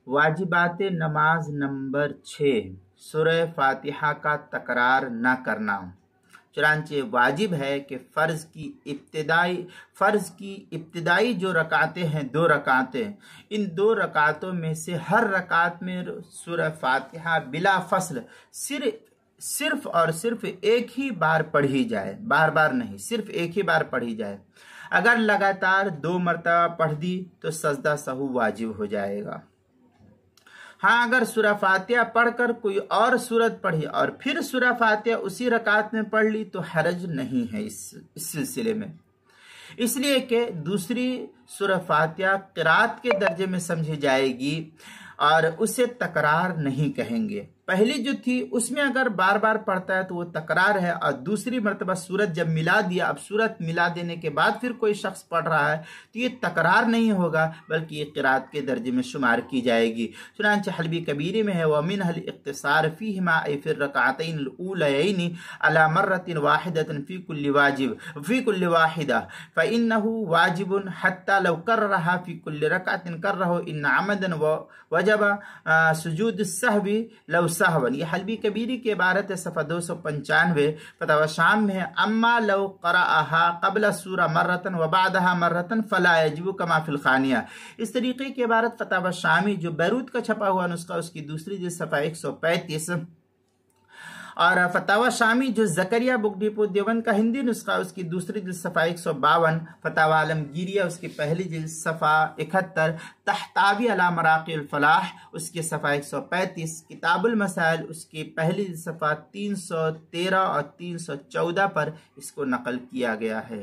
वाजिबात नमाज नंबर 6, सूरह फातिहा का तकरार न करना। चुनांचे वाजिब है कि फ़र्ज़ की इब्तिदाई जो रकातें हैं 2 रकातें, इन 2 रकातों में से हर रकात में सूरह फातिहा बिला फसल सिर्फ और सिर्फ एक ही बार पढ़ी जाए, बार बार नहीं, सिर्फ एक ही बार पढ़ी जाए। अगर लगातार 2 मरतबा पढ़ दी तो सजदा सहू वाजिब हो जाएगा। हाँ, अगर सूरह फातिहा पढ़कर कोई और सूरत पढ़ी और फिर सूरह फातिहा उसी रकात में पढ़ ली तो हरज नहीं है इस सिलसिले में, इसलिए कि दूसरी सूरह फातिहा क़िरात के दर्जे में समझी जाएगी और उसे तकरार नहीं कहेंगे। पहली जो थी उसमें अगर बार बार पढ़ता है तो वो तकरार है, और दूसरी मरतबा सूरत जब मिला दिया, अब सूरत मिला देने के बाद फिर कोई शख्स पढ़ रहा है तो ये तकरार नहीं होगा बल्कि ये क़िरात के दर्जे में शुमार की जाएगी। चुनांचे हलबी कबीरे में है वमिन हल इख्तिसार फ़ीहिमा ऐ फिर रकातैन अल-ऊलयैन अला मर्रतिन वाहिदतन फ़ी कुल्लि वाहिदा फ़इन्नहु वाजिबुन हत्ता लव कररहा फ़ी कुल्लि रकातिन कररहु इन अमदन वजब सुजूद सहवी लव सहवन। ये हलबी कबीरी की इबारत है, सफ़ा 295, फतवा शाम में है। अम्मा लव क़राअहा क़ब्ल सूरा मर्रतन व बादहा मर्रतन फला यजिबु कमा फ़िल ख़ानिया। इस तरीके की इबारत फतवा शामी जो बैरूत का छपा हुआ नुस्खा उसकी दूसरी जिल्द सफ़ा 135, और फतावा शामी जो ज़करिया बुक डिपो देवबंद का हिंदी नुस्खा उसकी दूसरी जिल्द सफ़ा 152, फतावा आलमगीरिया उसकी पहली जिल्द सफ़ा 71, तहतावी अला मराक़िल फ़लाह उसके सफ़ा 135, किताबुल मसाइल उसकी पहली जिल्द सफ़ा 313 और 314 पर इसको नकल किया गया है।